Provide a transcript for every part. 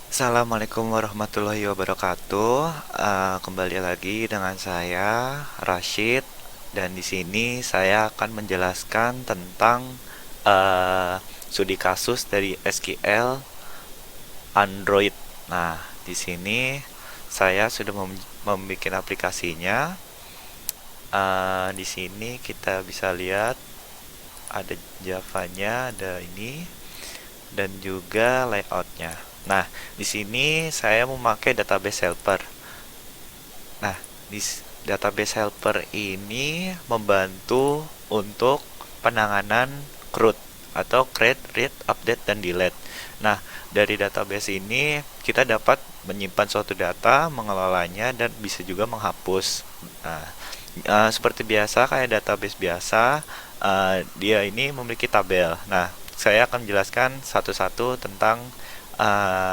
Assalamualaikum warahmatullahi wabarakatuh. Kembali lagi dengan saya Rashid, dan di sini saya akan menjelaskan tentang uh, studi kasus dari SQL Android. Nah, di sini saya sudah membuat aplikasinya. Di sini kita bisa lihat ada Java-nya, ada ini, dan juga layoutnya. Nah, di sini saya memakai database helper. Nah, di database helper ini membantu untuk penanganan CRUD atau create, read, update, dan delete. Nah, dari database ini kita dapat menyimpan suatu data, mengelolanya, dan bisa juga menghapus. Nah, seperti biasa kayak database biasa, dia ini memiliki tabel. Nah, saya akan menjelaskan satu-satu tentang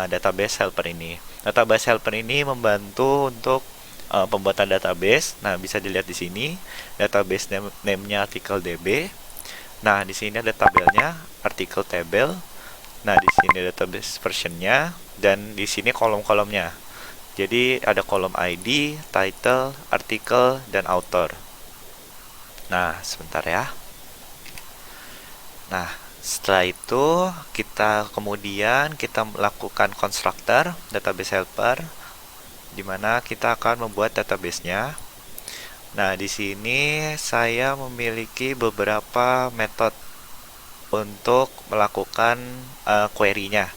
database helper ini. Database helper ini membantu untuk pembuatan database. Nah, bisa dilihat di sini database name-nya artikel DB. Nah, di sini ada tabelnya, artikel table. Nah, di sini database versionnya, dan di sini kolom-kolomnya. Jadi ada kolom ID, title, artikel, dan author. Nah, sebentar ya. Nah, setelah itu kita melakukan constructor database helper, di mana kita akan membuat database-nya. Nah, di sini saya memiliki beberapa metode untuk melakukan query-nya.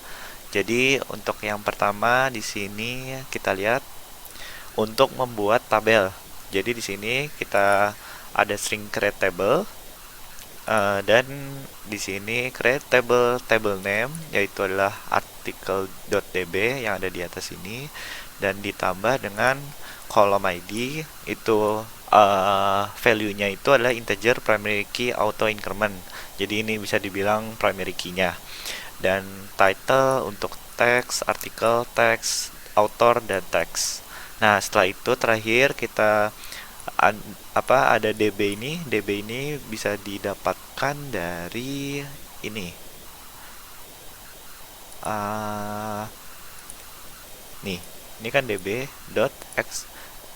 Jadi, untuk yang pertama di sini kita lihat untuk membuat tabel. Jadi di sini kita ada string create table, dan di sini create table name, yaitu adalah article.db yang ada di atas ini, dan ditambah dengan kolom ID itu, value-nya itu adalah integer primary key auto increment. Jadi ini bisa dibilang primary key-nya. Dan title untuk teks, artikel, teks, author, dan teks. Nah, setelah itu terakhir kita ada DB ini bisa didapatkan dari ini, uh, nih ini kan DB dot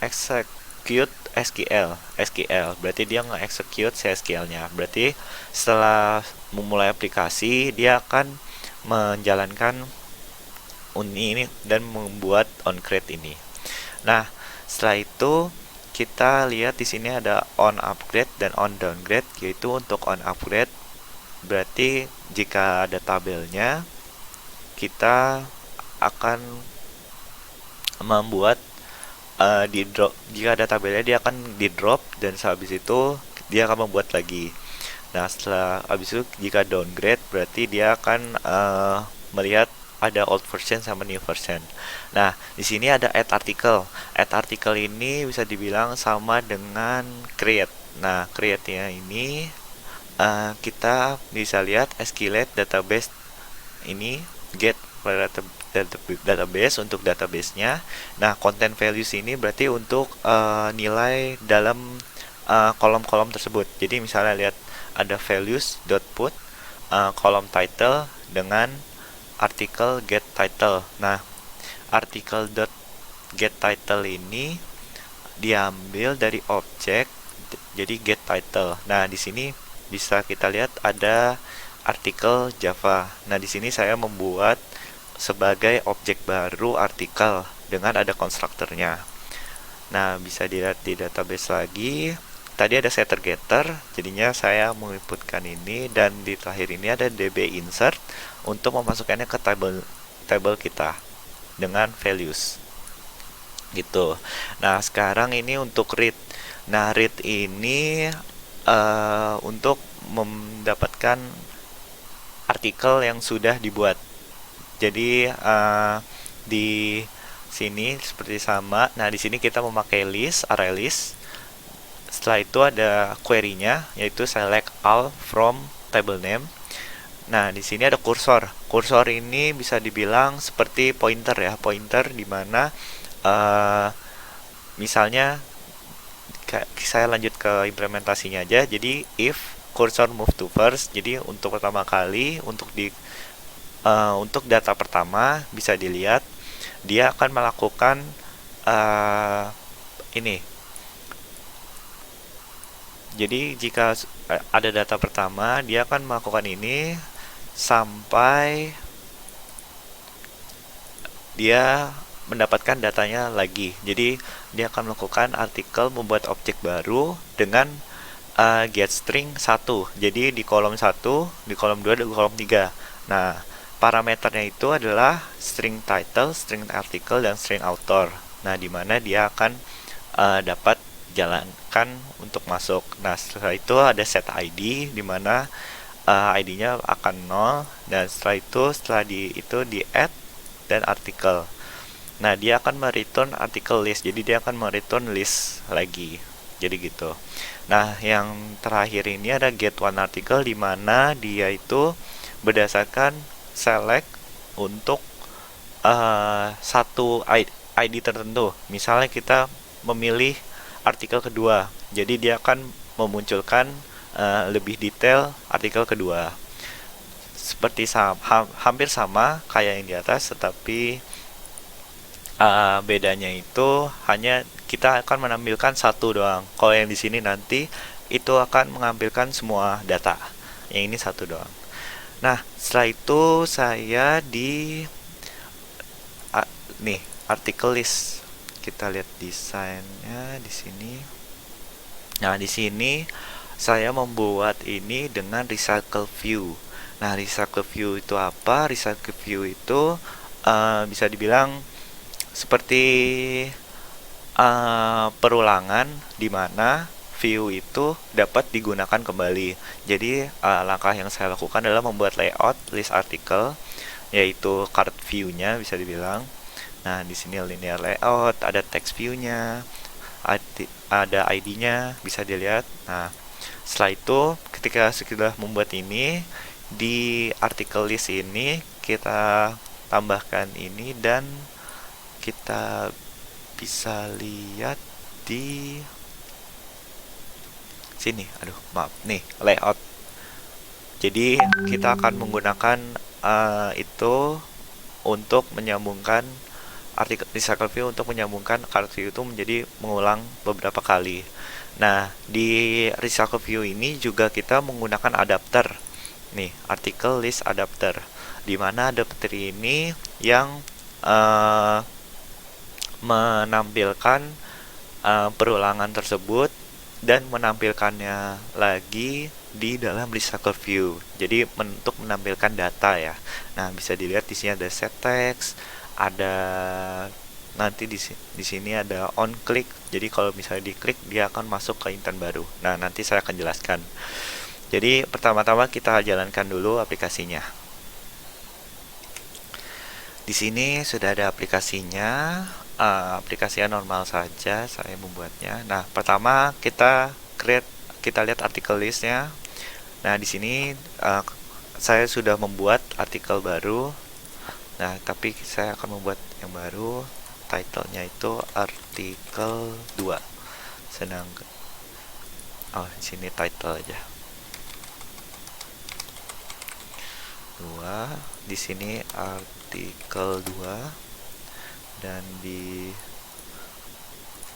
execute SQL berarti dia nge-execute SQL-nya. Berarti setelah memulai aplikasi dia akan menjalankan ini dan membuat onCreate ini. Nah, setelah itu kita lihat di sini ada on upgrade dan on downgrade. Yaitu untuk on upgrade berarti jika ada tabelnya, kita akan membuat di drop. Jika ada tabelnya dia akan di drop, dan sehabis itu dia akan membuat lagi. Nah, setelah habis itu jika downgrade berarti dia akan melihat ada old version sama new version. Nah, di sini ada add article. Add article ini bisa dibilang sama dengan create. Nah, create-nya ini kita bisa lihat SQLite database ini get database untuk database-nya. Nah, content values ini berarti untuk nilai dalam kolom-kolom tersebut. Jadi misalnya lihat ada values.put kolom title dengan artikel get title. Nah, artikel get title ini diambil dari objek jadi get title. Nah, di sini bisa kita lihat ada artikel Java. Nah, di sini saya membuat sebagai objek baru artikel dengan ada konstruktornya. Nah, bisa dilihat di database lagi. Tadi ada setter getter, jadinya saya menginputkan ini, dan di terakhir ini ada db insert untuk memasukkannya ke table kita dengan values. Gitu. Nah, sekarang ini untuk read. Nah, read ini untuk mendapatkan artikel yang sudah dibuat. Jadi di sini seperti sama. Nah, di sini kita memakai list, array list. Setelah itu ada query-nya, yaitu select all from table name. Nah, di sini ada kursor. Kursor ini bisa dibilang seperti pointer ya, pointer di mana misalnya saya lanjut ke implementasinya aja. Jadi if cursor move to first, jadi untuk pertama kali untuk di untuk data pertama bisa dilihat dia akan melakukan ini. Jadi jika ada data pertama, dia akan melakukan ini sampai dia mendapatkan datanya lagi. Jadi dia akan melakukan artikel membuat objek baru dengan getString 1. Jadi di kolom 1, di kolom 2, dan di kolom 3. Nah, parameternya itu adalah string title, string article, dan string author. Nah, di mana dia akan dapat jalankan untuk masuk. Nah, setelah itu ada set ID di mana ID-nya akan 0, dan setelah itu di add dan artikel. Nah, dia akan mereturn article list. Jadi dia akan mereturn list lagi. Jadi gitu. Nah, yang terakhir ini ada get one article di mana dia itu berdasarkan select untuk satu ID tertentu. Misalnya kita memilih artikel kedua, jadi dia akan memunculkan lebih detail artikel kedua. Seperti hampir sama kayak yang di atas, tetapi bedanya itu hanya kita akan menampilkan satu doang. Kalau yang di sini nanti itu akan mengambilkan semua data. Yang ini satu doang. Nah, setelah itu saya di nih article list. Kita lihat desainnya di sini. Nah, di sini saya membuat ini dengan recycle view. Nah, recycle view itu apa? Recycle view itu bisa dibilang seperti perulangan di mana view itu dapat digunakan kembali. Jadi langkah yang saya lakukan adalah membuat layout list artikel, yaitu card view-nya bisa dibilang. Nah, di sini linear layout, ada text view-nya, ada ID-nya bisa dilihat. Nah, setelah itu ketika sudah membuat ini di article list ini kita tambahkan ini dan kita bisa lihat di sini. Aduh, maaf nih, layout. Jadi kita akan menggunakan itu untuk menyambungkan artikel recycle view untuk menyambungkan card view itu menjadi mengulang beberapa kali. Nah, di recycle view ini juga kita menggunakan adapter. Nih, article list adapter. Di mana adapter ini yang menampilkan perulangan tersebut dan menampilkannya lagi di dalam recycle view. Jadi untuk menampilkan data ya. Nah, bisa dilihat di sini ada set text, ada nanti di sini ada on click. Jadi kalau misalnya diklik dia akan masuk ke intent baru. Nah, nanti saya akan jelaskan. Jadi pertama-tama kita jalankan dulu aplikasinya. Di sini sudah ada aplikasinya. Aplikasinya normal saja saya membuatnya. Nah, pertama kita lihat artikel listnya. Nah, di sini saya sudah membuat artikel baru. Nah, tapi saya akan membuat yang baru. Titlenya itu artikel 2. Sedangkan di sini title aja. 2. Di sini artikel 2. Dan di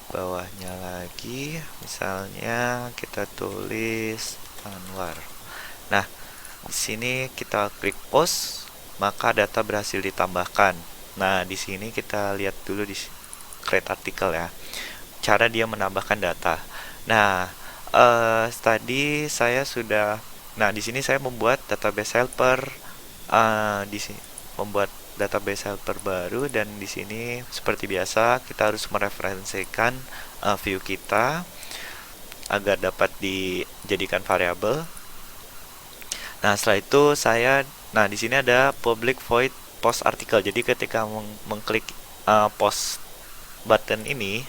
bawahnya lagi misalnya kita tulis Anwar. Nah, di sini kita klik post, maka data berhasil ditambahkan. Nah, di sini kita lihat dulu di create artikel ya. Cara dia menambahkan data. Nah, tadi saya sudah di sini saya membuat database helper di sini membuat database helper baru, dan di sini seperti biasa kita harus mereferensikan view kita agar dapat dijadikan variabel. Nah, setelah itu di sini ada public void post article. Jadi ketika mengklik post button ini,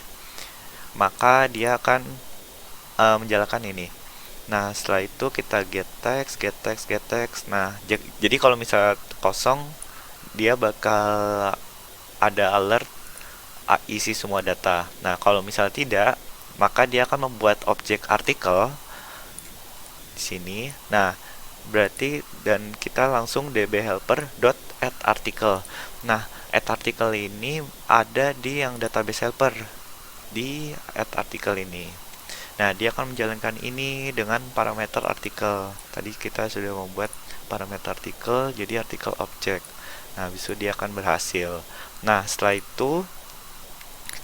maka dia akan menjalankan ini. Nah, setelah itu kita get text. Nah, jadi kalau misalnya kosong, dia bakal ada alert isi semua data. Nah, kalau misalnya tidak, maka dia akan membuat objek artikel di sini. Nah, berarti dan kita langsung db helper dot add article. Nah, add article ini ada di yang database helper di add article ini. Nah, dia akan menjalankan ini dengan parameter artikel. Tadi kita sudah membuat parameter artikel jadi artikel object. Nah, habis itu dia akan berhasil. Nah, setelah itu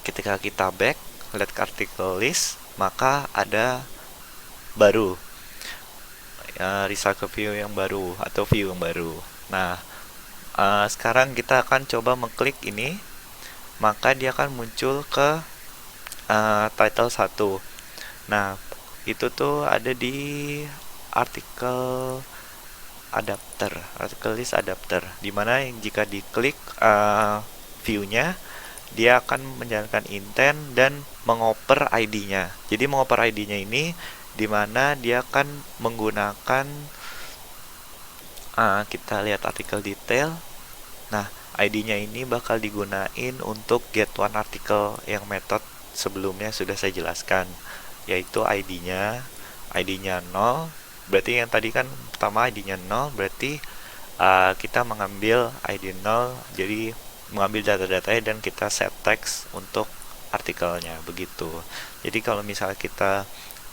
ketika kita back lihat ke artikel list, maka ada baru result ke view yang baru atau view yang baru. Nah, sekarang kita akan coba mengklik ini, maka dia akan muncul ke title 1. Nah, itu tuh ada di artikel adapter, artikel list adapter, dimana jika diklik view-nya, dia akan menjalankan intent dan mengoper ID-nya. Jadi mengoper ID-nya ini dimana dia akan menggunakan kita lihat artikel detail. Nah, ID-nya ini bakal digunain untuk get one artikel yang method sebelumnya sudah saya jelaskan, yaitu ID-nya 0. Berarti yang tadi kan pertama ID-nya 0, berarti kita mengambil ID 0, jadi mengambil data-datanya dan kita set text untuk artikelnya, begitu. Jadi kalau misalnya kita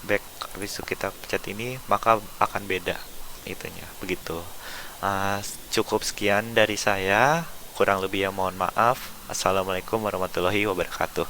back habis itu kita pencet ini, maka akan beda itunya, begitu. Cukup sekian dari saya, kurang lebih ya mohon maaf. Assalamualaikum warahmatullahi wabarakatuh.